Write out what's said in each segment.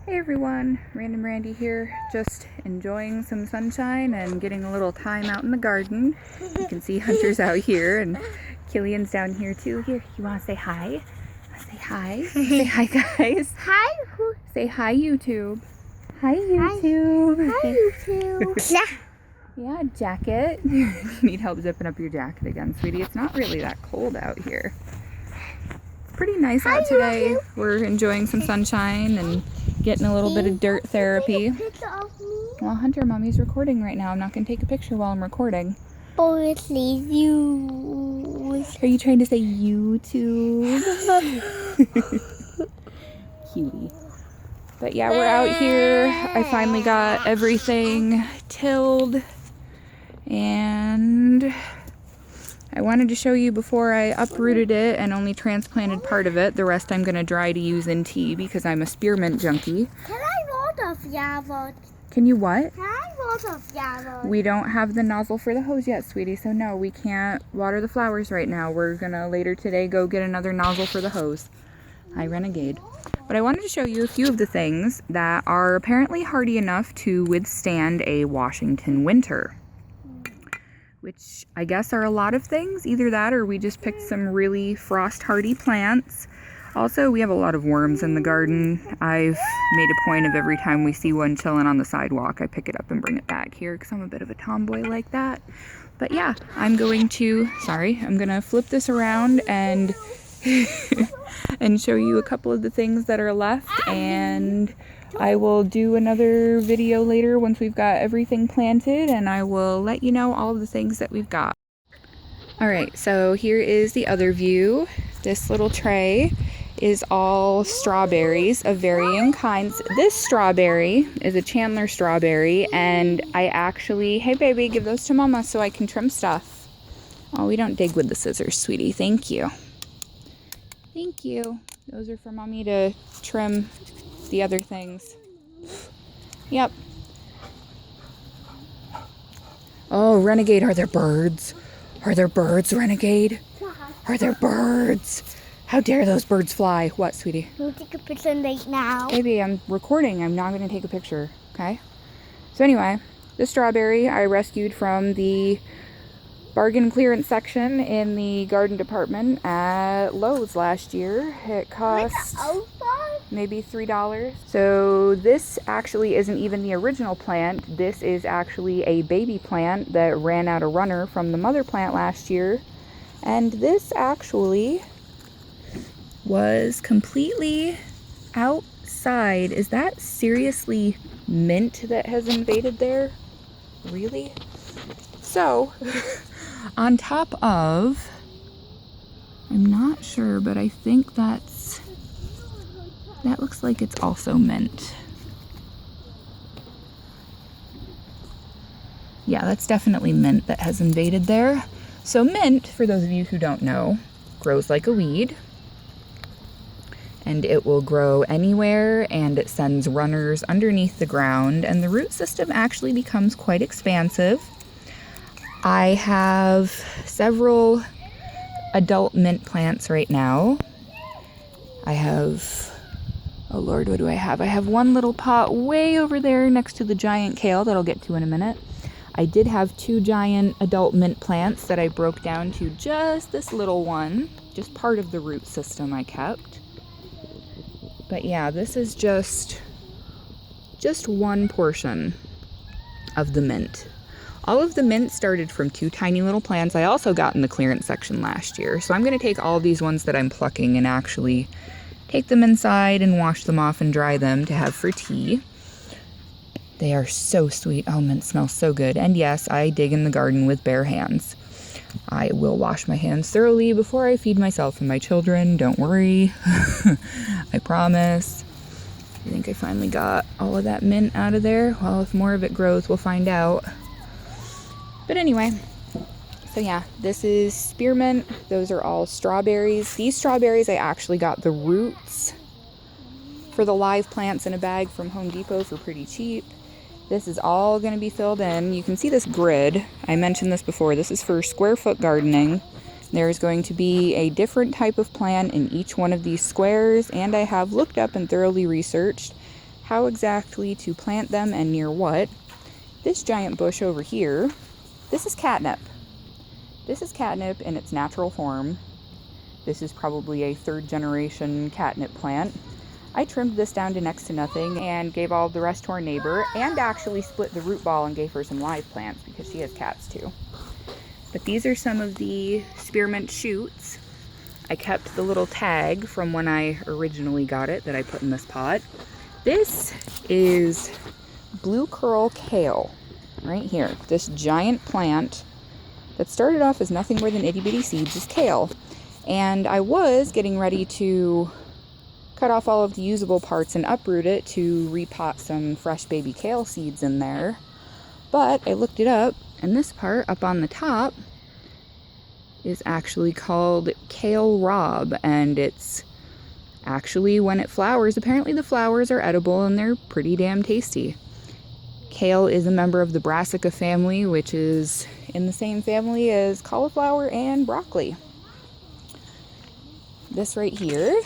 Hey everyone, Random Randy here, just enjoying some sunshine and getting a little time out in the garden. You can see Hunter's out here and Killian's down here too. Here, you want to say hi? Say hi? Say hi guys. Hi. Say hi YouTube. Hi YouTube. Hi YouTube. Yeah, jacket. You need help zipping up your jacket again, sweetie. It's not really that cold out here. It's pretty nice out today. We're enjoying some sunshine and getting a little bit of dirt therapy. Well, Hunter, Mommy's recording right now. I'm not going to take a picture while I'm recording. Please, you. Are you trying to say YouTube? Cutie. But yeah, we're out here. I finally got everything tilled. And I wanted to show you before I uprooted it and only transplanted part of it. The rest I'm going to dry to use in tea because I'm a spearmint junkie. Can I water flowers? Can you what? Can I water flowers? We don't have the nozzle for the hose yet, sweetie, so no, we can't water the flowers right now. We're going to later today go get another nozzle for the hose. I renegade. But I wanted to show you a few of the things that are apparently hardy enough to withstand a Washington winter. Which I guess are a lot of things. Either that or we just picked some really frost-hardy plants. Also, we have a lot of worms in the garden. I've made a point of every time we see one chilling on the sidewalk, I pick it up and bring it back here because I'm a bit of a tomboy like that. But yeah, I'm going to flip this around and and show you a couple of the things that are left, and I will do another video later once we've got everything planted, and I will let you know all of the things that we've got. Alright, so here is the other view. This little tray is all strawberries of varying kinds. This strawberry is a Chandler strawberry, and I actually, hey baby, give those to Mama so I can trim stuff. Oh, we don't dig with the scissors, sweetie. Thank you. Thank you. Those are for Mommy to trim the other things. Yep. Oh, Renegade, are there birds? Are there birds, Renegade? Are there birds? How dare those birds fly? What, sweetie? We'll take a picture right now. Baby, I'm recording. I'm not going to take a picture, okay? So anyway, this strawberry I rescued from the bargain clearance section in the garden department at Lowe's last year. It cost maybe $3. So this actually isn't even the original plant. This is actually a baby plant that ran out a runner from the mother plant last year. And this actually was completely outside. Is that seriously mint that has invaded there? Really? So on top of, I'm not sure, but I think that looks like it's also mint. Yeah, that's definitely mint that has invaded there. So mint, for those of you who don't know, grows like a weed. And it will grow anywhere, and it sends runners underneath the ground, and the root system actually becomes quite expansive. I have several adult mint plants right now. I have, oh Lord, what do I have? I have one little pot way over there next to the giant kale that I'll get to in a minute. I did have 2 giant adult mint plants that I broke down to just this little one, just part of the root system I kept. But yeah, this is just one portion of the mint. All of the mint started from 2 tiny little plants I also got in the clearance section last year. So I'm going to take all these ones that I'm plucking and actually take them inside and wash them off and dry them to have for tea. They are so sweet. Oh, mint smells so good. And yes, I dig in the garden with bare hands. I will wash my hands thoroughly before I feed myself and my children. Don't worry. I promise. I think I finally got all of that mint out of there. Well, if more of it grows, we'll find out. But anyway, so yeah, this is spearmint. Those are all strawberries. These strawberries, I actually got the roots for the live plants in a bag from Home Depot for pretty cheap. This is all going to be filled in. You can see this grid. I mentioned this before. This is for square foot gardening. There's going to be a different type of plant in each one of these squares, and I have looked up and thoroughly researched how exactly to plant them and near what. This giant bush over here, this is catnip. This is catnip in its natural form. This is probably a 3rd generation catnip plant. I trimmed this down to next to nothing and gave all the rest to our neighbor, and actually split the root ball and gave her some live plants because she has cats too. But these are some of the spearmint shoots. I kept the little tag from when I originally got it that I put in this pot. This is blue curl kale right here. This giant plant that started off as nothing more than itty bitty seeds is kale. And I was getting ready to cut off all of the usable parts and uproot it to repot some fresh baby kale seeds in there. But I looked it up, and this part up on the top is actually called kale rob, and it's actually, when it flowers, apparently the flowers are edible and they're pretty damn tasty. Kale is a member of the brassica family, which is in the same family as cauliflower and broccoli. This right here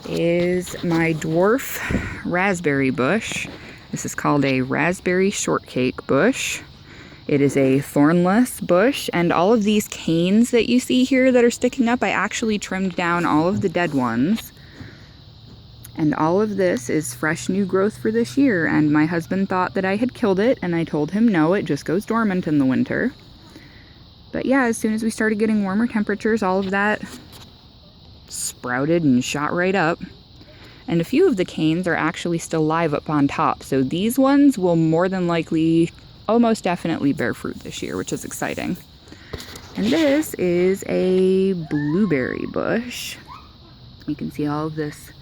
is my dwarf raspberry bush. This is called a raspberry shortcake bush. It is a thornless bush, and all of these canes that you see here that are sticking up, I actually trimmed down all of the dead ones. And all of this is fresh new growth for this year, and my husband thought that I had killed it, and I told him no, it just goes dormant in the winter. But yeah, as soon as we started getting warmer temperatures, all of that sprouted and shot right up. And a few of the canes are actually still live up on top, so these ones will more than likely, almost definitely bear fruit this year, which is exciting. And this is a blueberry bush. You can see all of this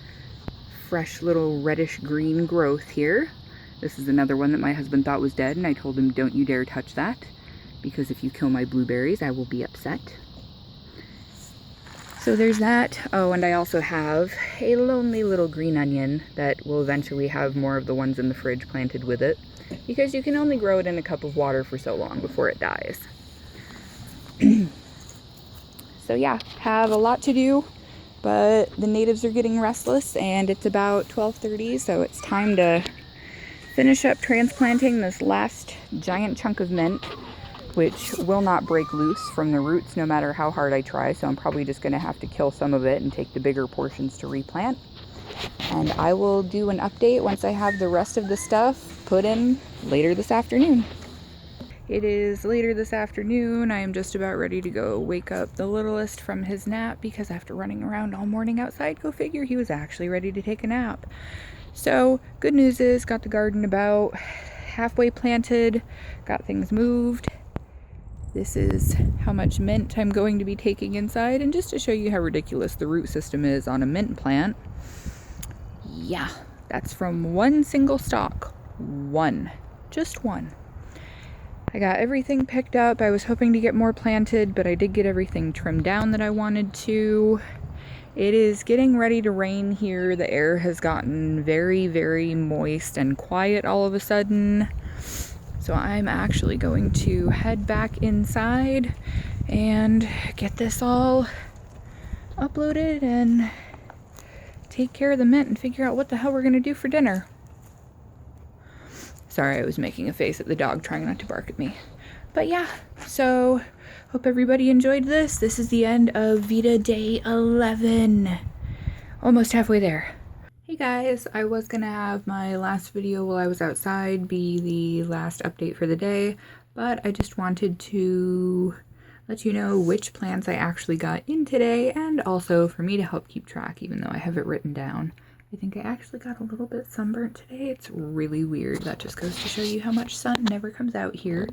fresh little reddish green growth here. This is another one that my husband thought was dead, and I told him, don't you dare touch that, because if you kill my blueberries, I will be upset. So there's that. Oh, and I also have a lonely little green onion that will eventually have more of the ones in the fridge planted with it, because you can only grow it in a cup of water for so long before it dies. So yeah, have a lot to do, but the natives are getting restless, and it's about 12:30, so it's time to finish up transplanting this last giant chunk of mint, which will not break loose from the roots no matter how hard I try, so I'm probably just going to have to kill some of it and take the bigger portions to replant. And I will do an update once I have the rest of the stuff put in later this afternoon. It is later this afternoon. I am just about ready to go wake up the littlest from his nap, because after running around all morning outside, go figure, he was actually ready to take a nap. So good news is, got the garden about halfway planted, got things moved. This is how much mint I'm going to be taking inside, and just to show you how ridiculous the root system is on a mint plant. Yeah, that's from one single stalk. One. Just one. I got everything picked up. I was hoping to get more planted, but I did get everything trimmed down that I wanted to. It is getting ready to rain here. The air has gotten very, very moist and quiet all of a sudden. So I'm actually going to head back inside and get this all uploaded and take care of the mint and figure out what the hell we're going to do for dinner. Sorry, I was making a face at the dog trying not to bark at me. But yeah, so hope everybody enjoyed this. This is the end of VEDA Day 11. Almost halfway there. Hey guys, I was gonna have my last video while I was outside be the last update for the day, but I just wanted to let you know which plants I actually got in today, and also for me to help keep track, even though I have it written down. I think I actually got a little bit sunburnt today. It's really weird. That just goes to show you how much sun never comes out here.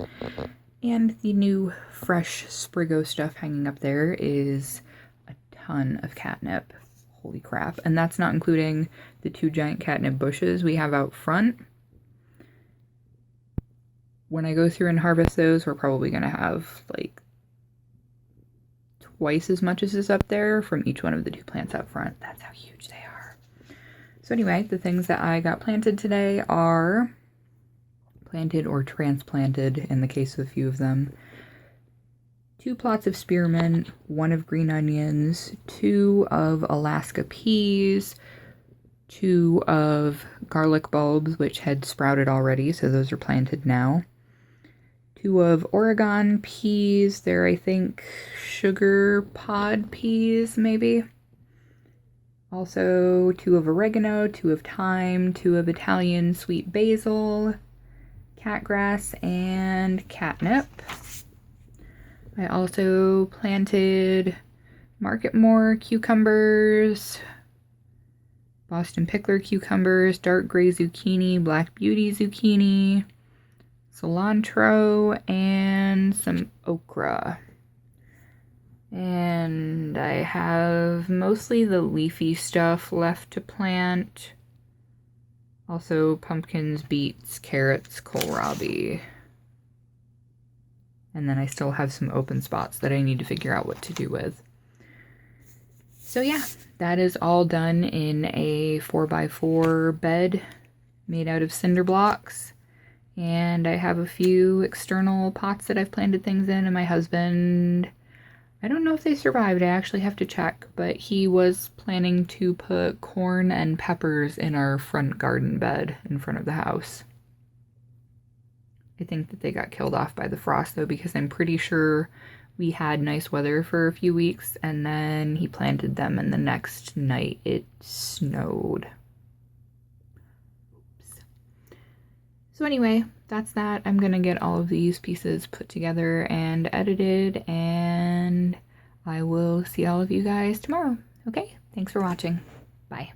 And the new fresh Sprigo stuff hanging up there is a ton of catnip. Holy crap. And that's not including the 2 giant catnip bushes we have out front. When I go through and harvest those, we're probably going to have like twice as much as is up there from each one of the 2 plants out front. That's how huge they are. So anyway, the things that I got planted today are planted or transplanted in the case of a few of them. 2 plots of spearmint, 1 of green onions, 2 of Alaska peas, 2 of garlic bulbs, which had sprouted already, so those are planted now. 2 of Oregon peas. They're, I think, sugar pod peas, maybe. Also 2 of oregano, 2 of thyme, 2 of Italian sweet basil, catgrass, and catnip. I also planted Marketmore cucumbers, Boston pickler cucumbers, dark gray zucchini, black beauty zucchini, cilantro, and some okra. And I have mostly the leafy stuff left to plant. Also pumpkins, beets, carrots, kohlrabi. And then I still have some open spots that I need to figure out what to do with. So yeah, that is all done in a 4x4 bed made out of cinder blocks. And I have a few external pots that I've planted things in, and my husband, I don't know if they survived, I actually have to check, but he was planning to put corn and peppers in our front garden bed in front of the house. I think that they got killed off by the frost though, because I'm pretty sure we had nice weather for a few weeks and then he planted them and the next night it snowed. Oops. So anyway, that's that. I'm gonna get all of these pieces put together and edited, and I will see all of you guys tomorrow. Okay, thanks for watching. Bye.